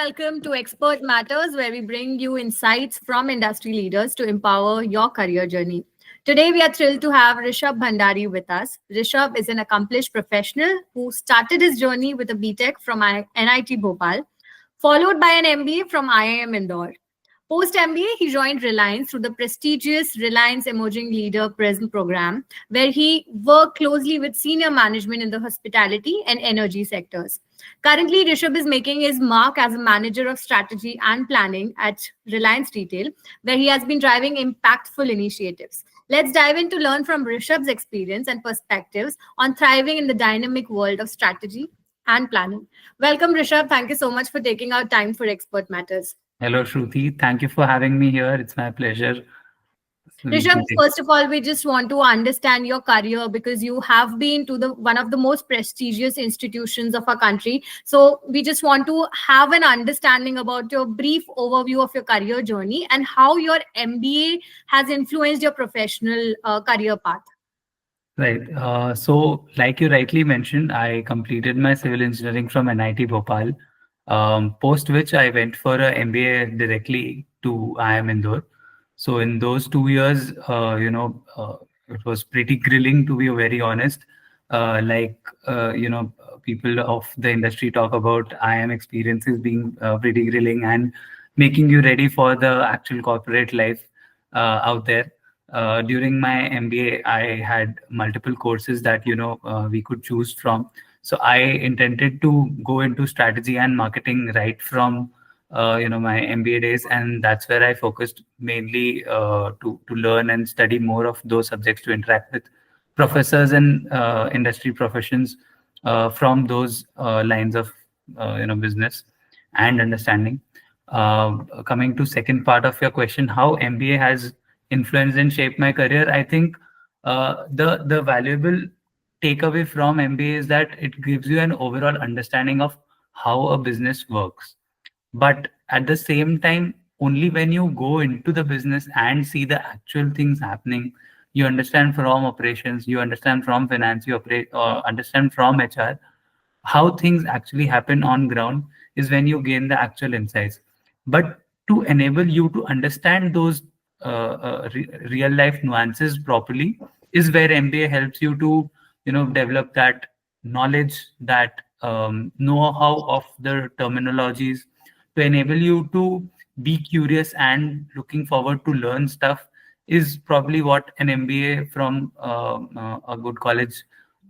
welcome to Expert Matters, where we bring you insights from industry leaders to empower your career journey. Today, we are thrilled to have Rishabh Bhandari with us. Rishabh is an accomplished professional who started his journey with a BTech from NIT Bhopal, followed by an MBA from IIM Indore. Post MBA, he joined Reliance through the prestigious Reliance Emerging Leader Prism program, where he worked closely with senior management in the hospitality and energy sectors. Currently, Rishabh is making his mark as a manager of strategy and planning at Reliance Retail, where he has been driving impactful initiatives. Let's dive in to learn from Rishabh's experience and perspectives on thriving in the dynamic world of strategy and planning. Welcome, Rishabh. Thank you so much for taking out time for Expert Matters. Hello, Shruti. Thank you for having me here. It's my pleasure. Rishabh, first of all, we just want to understand your career because you have been to the one of the most prestigious institutions of our country. So we just want to have an understanding about your brief overview of your career journey and how your MBA has influenced your professional career path. Right. So, like you rightly mentioned, I completed my civil engineering from NIT Bhopal, post which I went for a MBA directly to IIM Indore. So, in those 2 years, it was pretty grilling, to be very honest. Like, people of the industry talk about IIM experiences being pretty grilling and making you ready for the actual corporate life out there. During my MBA, I had multiple courses that we could choose from. So I intended to go into strategy and marketing right from my MBA days, and that's where I focused mainly to learn and study more of those subjects, to interact with professors and industry professions from those lines of business and understanding. Coming to second part of your question, how MBA has influenced and shaped my career, I think the valuable takeaway from MBA is that it gives you an overall understanding of how a business works. But at the same time, only when you go into the business and see the actual things happening, you understand from operations, you understand from finance, you understand from HR, how things actually happen on ground is when you gain the actual insights. But to enable you to understand those real life nuances properly is where MBA helps you to develop that knowledge, that know-how of the terminologies, to enable you to be curious and looking forward to learn stuff, is probably what an MBA from a good college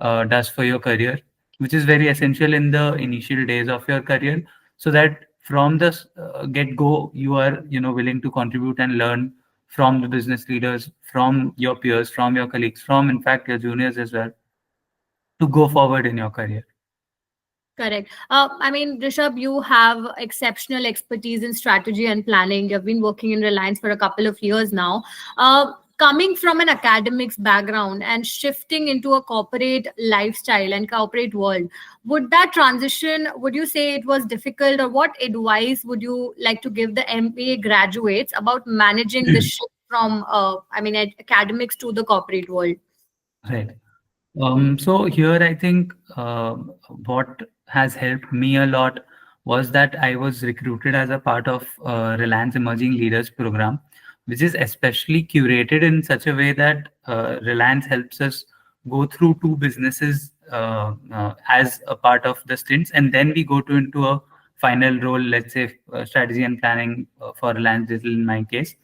does for your career, which is very essential in the initial days of your career, so that from the get go you are willing to contribute and learn from the business leaders, from your peers, from your colleagues, from in fact your juniors as well, to go forward in your career. Correct. I mean, Rishabh, you have exceptional expertise in strategy and planning. You've been working in Reliance for a couple of years now. Coming from an academics background and shifting into a corporate lifestyle and corporate world, would that transition, would you say it was difficult, or what advice would you like to give the MBA graduates about managing the shift from, academics to the corporate world? Right. So here I think what has helped me a lot was that I was recruited as a part of Reliance Emerging Leaders program, which is especially curated in such a way that Reliance helps us go through two businesses as a part of the stints, and then we go to into a final role, let's say strategy and planning for Reliance Digital in my case.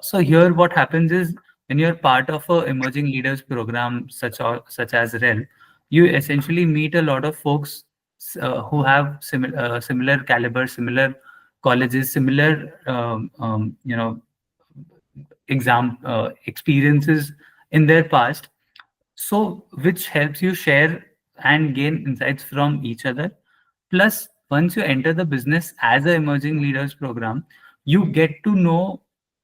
So here what happens is, when you're part of a emerging leaders program such as REL, you essentially meet a lot of folks who have similar caliber, similar colleges, similar exam experiences in their past, so which helps you share and gain insights from each other. Plus, once you enter the business as a emerging leaders program, you get to know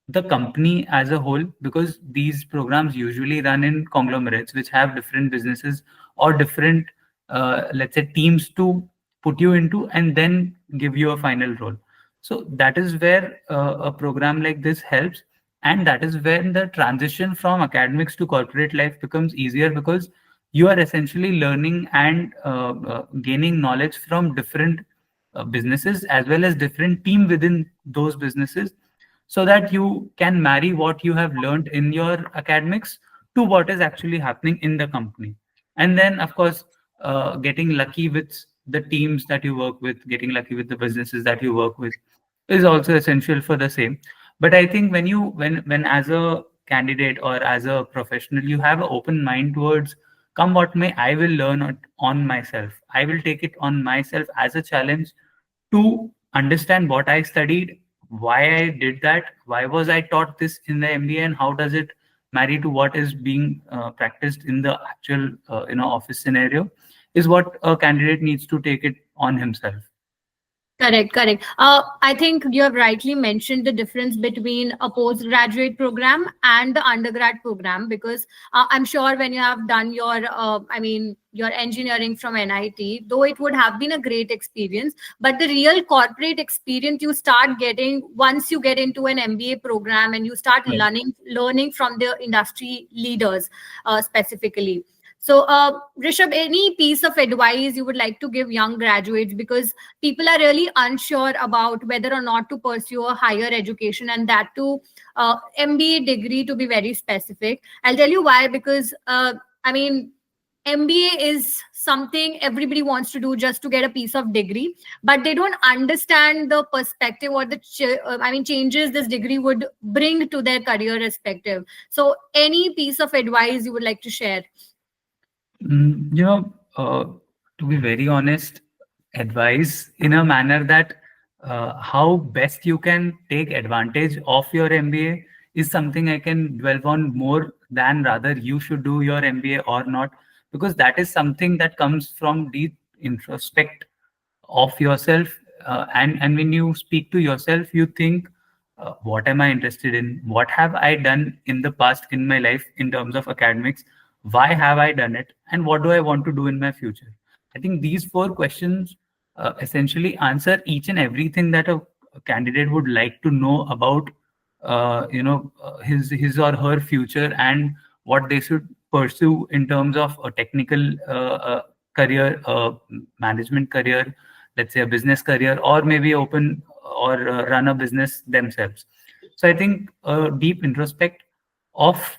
the company as a whole, because these programs usually run in conglomerates which have different businesses or different let's say teams to put you into and then give you a final role. So that is where a program like this helps, and that is when the transition from academics to corporate life becomes easier, because you are essentially learning and gaining knowledge from different businesses as well as different team within those businesses, so that you can marry what you have learned in your academics to what is actually happening in the company. And then, of course, getting lucky with the teams that you work with, getting lucky with the businesses that you work with is also essential for the same. But I think when as a candidate or as a professional, you have an open mind towards come what may, I will learn it on myself. I will take it on myself as a challenge to understand what I studied, why I did that, why was I taught this in the MBA, and how does it marry to what is being practiced in the actual office scenario, is what a candidate needs to take it on himself. Correct, correct. I think you have rightly mentioned the difference between a postgraduate program and the undergrad program, because I'm sure when you have done your, your engineering from NIT, though it would have been a great experience, but the real corporate experience you start getting once you get into an MBA program and you start Right. learning from the industry leaders specifically. So, Rishabh, any piece of advice you would like to give young graduates, because people are really unsure about whether or not to pursue a higher education, and that too MBA degree, to be very specific. I'll tell you why. Because I mean MBA is something everybody wants to do just to get a piece of degree, but they don't understand the perspective or the changes this degree would bring to their career perspective. So any piece of advice you would like to share? Mm, to be very honest, advice in a manner that how best you can take advantage of your MBA is something I can dwell on more than rather you should do your MBA or not, because that is something that comes from deep introspect of yourself. And when you speak to yourself, you think, what am I interested in? What have I done in the past in my life in terms of academics? Why have I done it? And what do I want to do in my future? I think these four questions essentially answer each and everything that a candidate would like to know about his or her future, and what they should pursue in terms of a technical career, management career, let's say a business career, or maybe open or run a business themselves. So I think a deep introspect of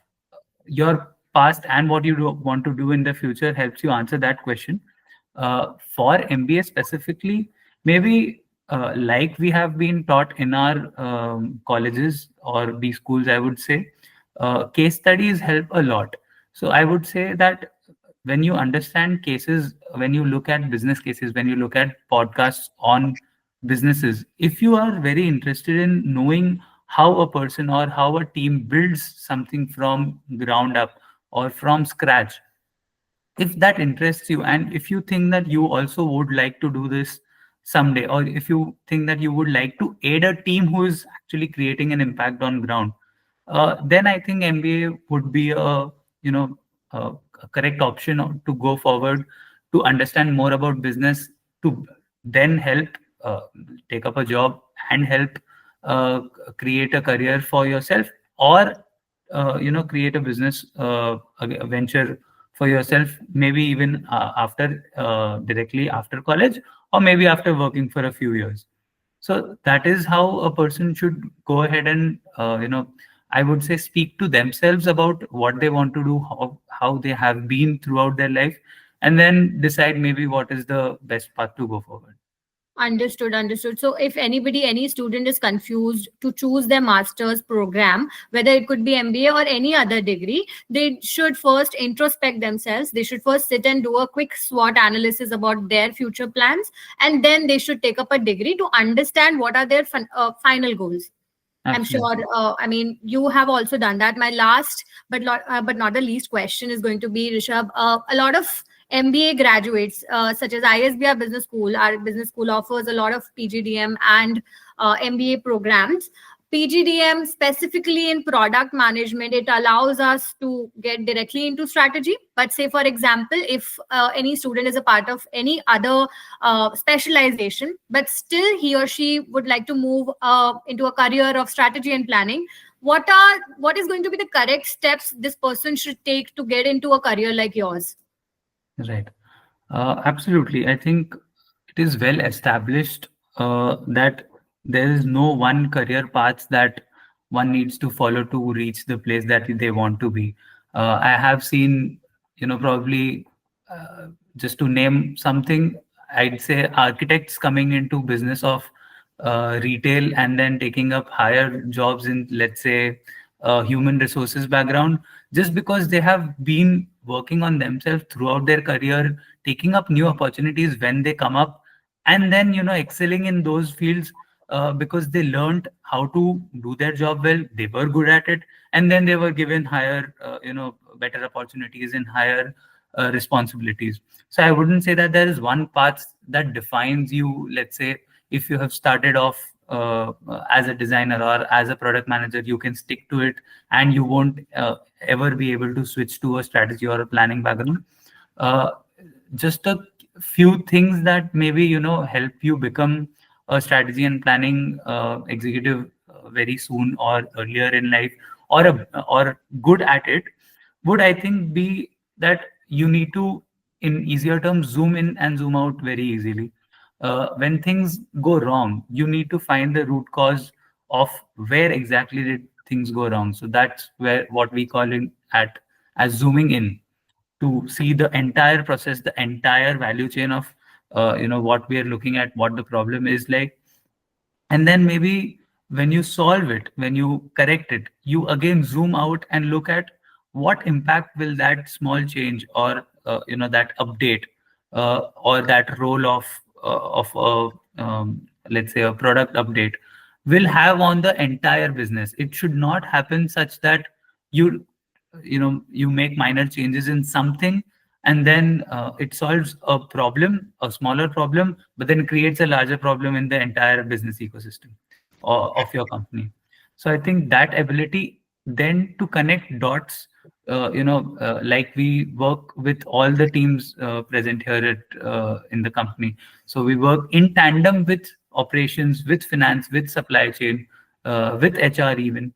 your past and what you want to do in the future helps you answer that question. For MBA specifically, maybe like we have been taught in our colleges or B schools, I would say, case studies help a lot. So I would say that when you understand cases, when you look at business cases, when you look at podcasts on businesses, if you are very interested in knowing how a person or how a team builds something from ground up or from scratch, if that interests you, and if you think that you also would like to do this someday, or if you think that you would like to aid a team who is actually creating an impact on ground, then I think MBA would be a correct option to go forward, to understand more about business, to then help uh, take up a job and help uh, create a career for yourself, or create a business, a venture for yourself, maybe even after directly after college, or maybe after working for a few years. So that is how a person should go ahead and I would say speak to themselves about what they want to do, how they have been throughout their life, and then decide maybe what is the best path to go forward. Understood, understood. So, if anybody, any student is confused to choose their master's program, whether it could be MBA or any other degree, they should first introspect themselves. They should first sit and do a quick SWOT analysis about their future plans, and then they should take up a degree to understand what are their final goals. I'm sure. Absolutely. You have also done that. My last, but not the least, question is going to be, Rishabh. A lot of MBA graduates, such as ISBR Business School, our business school offers a lot of PGDM and MBA programs. PGDM specifically in product management, it allows us to get directly into strategy. But say, for example, if any student is a part of any other specialization, but still he or she would like to move into a career of strategy and planning, what is going to be the correct steps this person should take to get into a career like yours? Right. Absolutely. I think it is well established that there is no one career path that one needs to follow to reach the place that they want to be. I have seen, probably uh, just to name something, I'd say architects coming into business of retail and then taking up higher jobs in, let's say, human resources background, just because they have been working on themselves throughout their career, taking up new opportunities when they come up, and then excelling in those fields because they learned how to do their job well, they were good at it, and then they were given higher better opportunities and higher responsibilities. So I wouldn't say that there is one path that defines you. Let's say if you have started off as a designer or as a product manager, you can stick to it and you won't ever be able to switch to a strategy or a planning background. uh, just a few things that maybe help you become a strategy and planning executive very soon or earlier in life, or good at it, would I think be that you need to, in easier terms, zoom in and zoom out very easily. When things go wrong, you need to find the root cause of where exactly did things go wrong. So that's where what we call it at as zooming in, to see the entire process, the entire value chain of what we are looking at, what the problem is like, and then maybe when you solve it, when you correct it, you again zoom out and look at what impact will that small change or that update or that role of a let's say a product update will have on the entire business. It should not happen such that you you make minor changes in something, and then it solves a problem, a smaller problem, but then creates a larger problem in the entire business ecosystem of your company. So I think that ability then to connect dots, like we work with all the teams present here at in the company. So we work in tandem with operations, with finance, with supply chain, with HR even.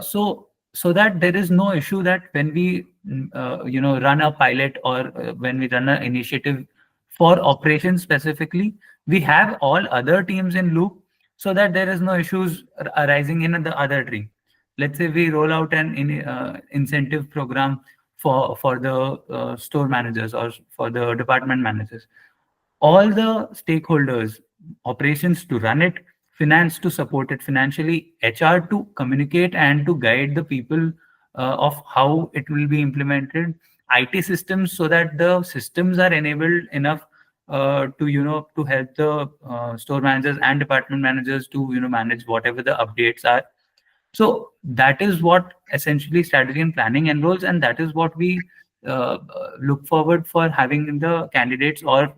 So that there is no issue that when we run a pilot or when we run an initiative for operations specifically, we have all other teams in loop, so that there is no issues arising in the other team. Let's say we roll out an incentive program for the store managers or for the department managers. All the stakeholders, operations to run it, finance to support it financially, HR to communicate and to guide the people of how it will be implemented, IT systems so that the systems are enabled enough to to help the store managers and department managers to manage whatever the updates are. So that is what essentially strategy and planning enrolls, and that is what we look forward for having in the candidates or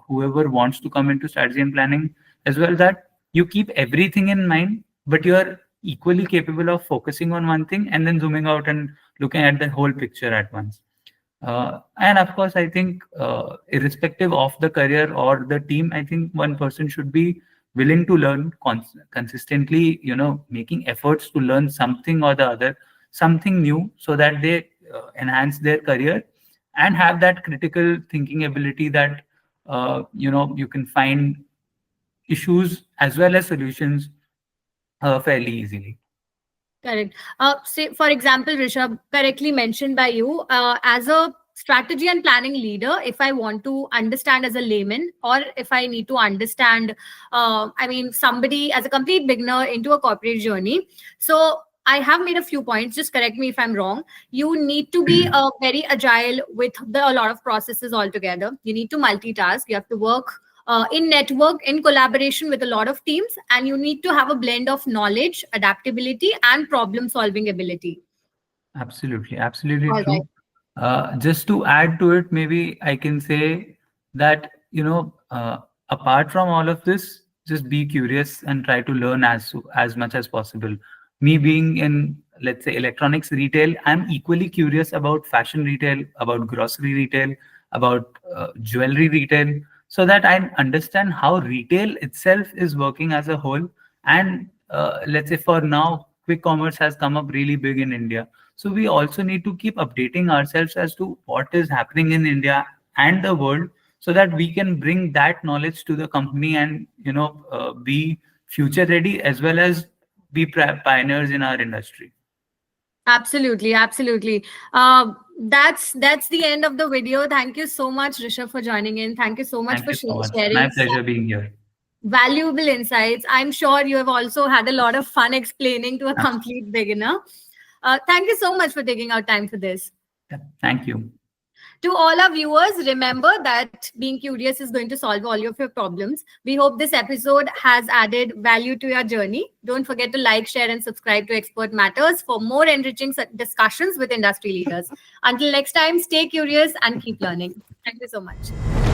whoever wants to come into strategy and planning as well. That you keep everything in mind, but you are equally capable of focusing on one thing and then zooming out and looking at the whole picture at once. And of course, I think irrespective of the career or the team, I think one person should be willing to learn consistently, making efforts to learn something or the other, something new, so that they enhance their career and have that critical thinking ability that you can find issues as well as solutions fairly easily. Correct. Say, for example, Rishabh, correctly mentioned by you, as a strategy and planning leader, if I want to understand as a layman, or if I need to understand, I mean, somebody as a complete beginner into a corporate journey. So I have made a few points. Just correct me if I'm wrong. You need to be very agile with a lot of processes altogether. You need to multitask. You have to work in network, in collaboration with a lot of teams, and you need to have a blend of knowledge, adaptability, and problem solving ability. Absolutely, absolutely All right. true. Just to add to it, maybe I can say that, apart from all of this, just be curious and try to learn as much as possible. Me being in, let's say, electronics retail, I'm equally curious about fashion retail, about grocery retail, about jewelry retail, so that I understand how retail itself is working as a whole. And let's say for now, quick commerce has come up really big in India, so we also need to keep updating ourselves as to what is happening in India and the world, so that we can bring that knowledge to the company and be future ready as well as be pioneers in our industry. Absolutely, absolutely. That's the end of the video. Thank you so much, Rishabh, for joining in. Thank you so much Thank for you so much. sharing My pleasure being here. valuable insights. I'm sure you have also had a lot of fun explaining to a complete beginner. Thank you so much for taking out time for this. Thank you. To all our viewers, remember that being curious is going to solve all of your problems. We hope this episode has added value to your journey. Don't forget to like, share, and subscribe to Expert Matters for more enriching discussions with industry leaders. Until next time, stay curious and keep learning. Thank you so much.